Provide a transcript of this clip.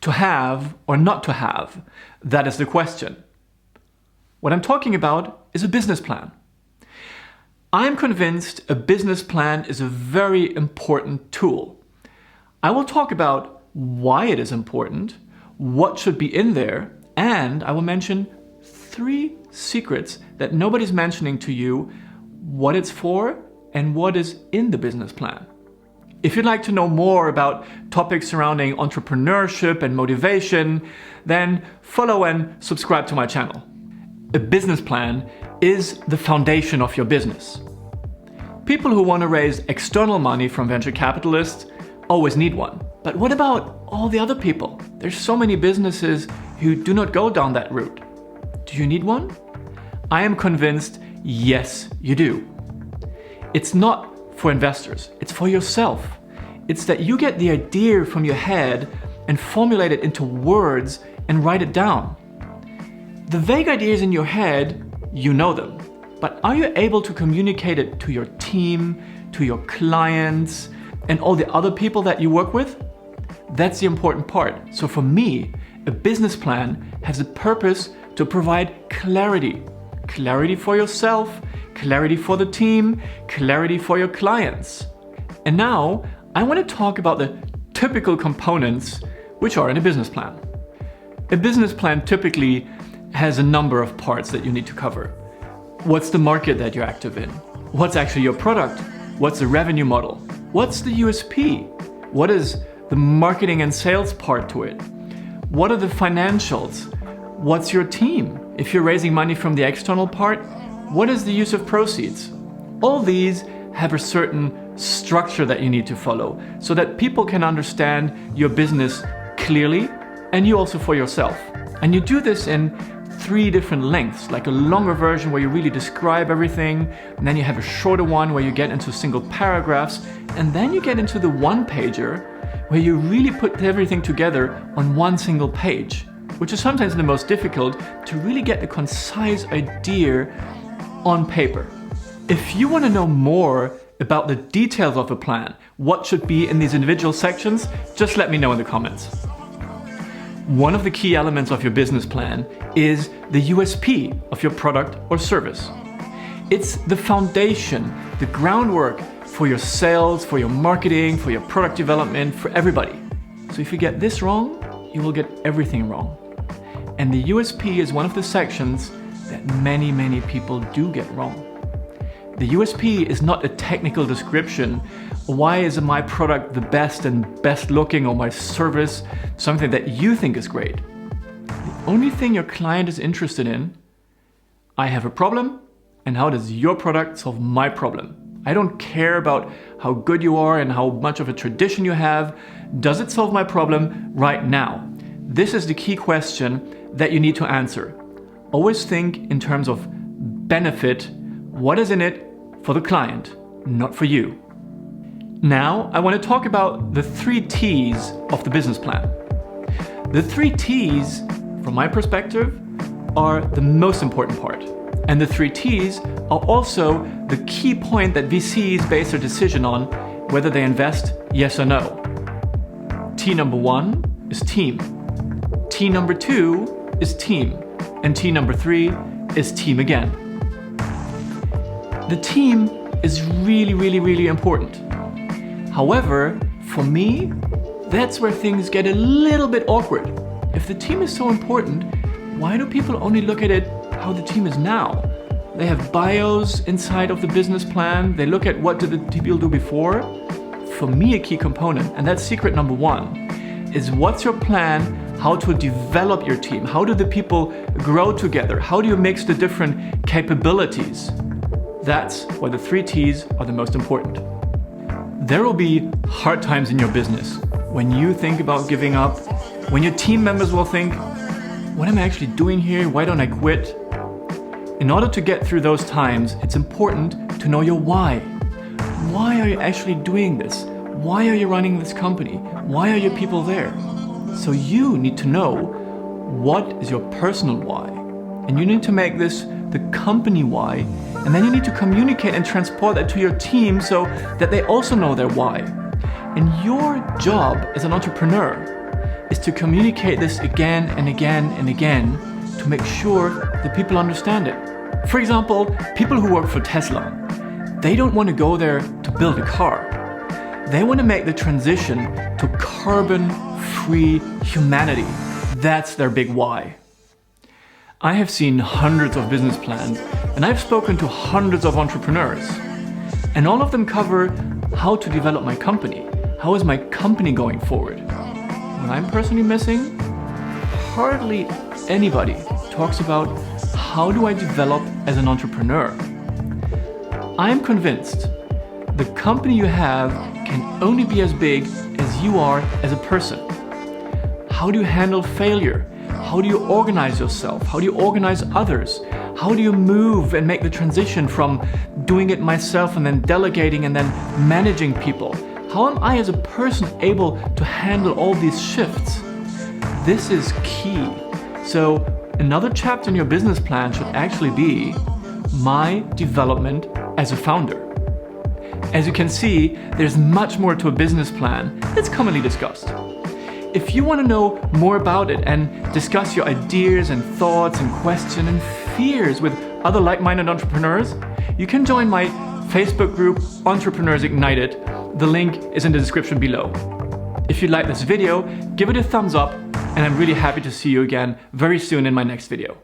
To have or not to have, that is the question. What I'm talking about is a business plan. I'm convinced a business plan is a very important tool. I will talk about why it is important, what should be in there, and I will mention 3 secrets that nobody's mentioning to you, what it's for and what is in the business plan. If you'd like to know more about topics surrounding entrepreneurship and motivation, then follow and subscribe to my channel. A business plan is the foundation of your business. People who want to raise external money from venture capitalists always need one. But what about all the other people? There's so many businesses who do not go down that route. Do you need one? I am convinced, yes, you do. It's not for investors, it's for yourself. It's that you get the idea from your head and formulate it into words and write it down. The vague ideas in your head, you know them, but are you able to communicate it to your team, to your clients, and all the other people that you work with? That's the important part. So for me, a business plan has a purpose to provide clarity. Clarity for yourself, clarity for the team, clarity for your clients. And now I want to talk about the typical components which are in a business plan. A business plan typically has a number of parts that you need to cover. What's the market that you're active in? What's actually your product? What's the revenue model? What's the USP? What is the marketing and sales part to it? What are the financials? What's your team? If you're raising money from the external part, what is the use of proceeds? All these have a certain structure that you need to follow so that people can understand your business clearly and you also for yourself. And you do this in 3 different lengths, like a longer version where you really describe everything, and then you have a shorter one where you get into single paragraphs, and then you get into the one-pager where you really put everything together on one single page, which is sometimes the most difficult to really get a concise idea on paper. If you want to know more about the details of a plan, what should be in these individual sections, just let me know in the comments. One of the key elements of your business plan is the USP of your product or service. It's the foundation, the groundwork for your sales, for your marketing, for your product development, for everybody. So if you get this wrong, you will get everything wrong. And the USP is one of the sections that many people do get wrong. The USP is not a technical description. Why is my product the best and best looking, or my service something that you think is great? The only thing your client is interested in, I have a problem, and how does your product solve my problem? I don't care about how good you are and how much of a tradition you have. Does it solve my problem right now? This is the key question that you need to answer. Always think in terms of benefit. What is in it for the client, not for you? Now, I want to talk about the 3 T's of the business plan. The 3 T's, from my perspective, are the most important part. And the 3 T's are also the key point that VCs base their decision on whether they invest, yes or no. T number 1 is team. T number 2 is team. And T number 3 is team again. The team is really important. However, for me, that's where things get a little bit awkward. If the team is so important, why do people only look at it how the team is now? They have bios inside of the business plan. They look at what did the people do before. For me, a key component, and that's secret number 1, is what's your plan, how to develop your team? How do the people grow together? How do you mix the different capabilities? That's why the 3 T's are the most important. There will be hard times in your business when you think about giving up, when your team members will think, what am I actually doing here? Why don't I quit? In order to get through those times, it's important to know your why. Why are you actually doing this? Why are you running this company? Why are your people there? So you need to know what is your personal why. And you need to make this the company why. And then you need to communicate and transport that to your team so that they also know their why. And your job as an entrepreneur is to communicate this again and again and again to make sure that people understand it. For example, people who work for Tesla, they don't want to go there to build a car. They want to make the transition to carbon-free humanity. That's their big why. I have seen hundreds of business plans and I've spoken to hundreds of entrepreneurs. And all of them cover how to develop my company. How is my company going forward? What I'm personally missing, hardly anybody talks about how do I develop as an entrepreneur. I'm convinced the company you have can only be as big as you are as a person. How do you handle failure? How do you organize yourself? How do you organize others? How do you move and make the transition from doing it myself and then delegating and then managing people? How am I as a person able to handle all these shifts? This is key. So another chapter in your business plan should actually be my development as a founder. As you can see, there's much more to a business plan that's commonly discussed. If you want to know more about it and discuss your ideas and thoughts and questions and fears with other like-minded entrepreneurs, you can join my Facebook group, Entrepreneurs Ignited. The link is in the description below. If you like this video, give it a thumbs up, and I'm really happy to see you again very soon in my next video.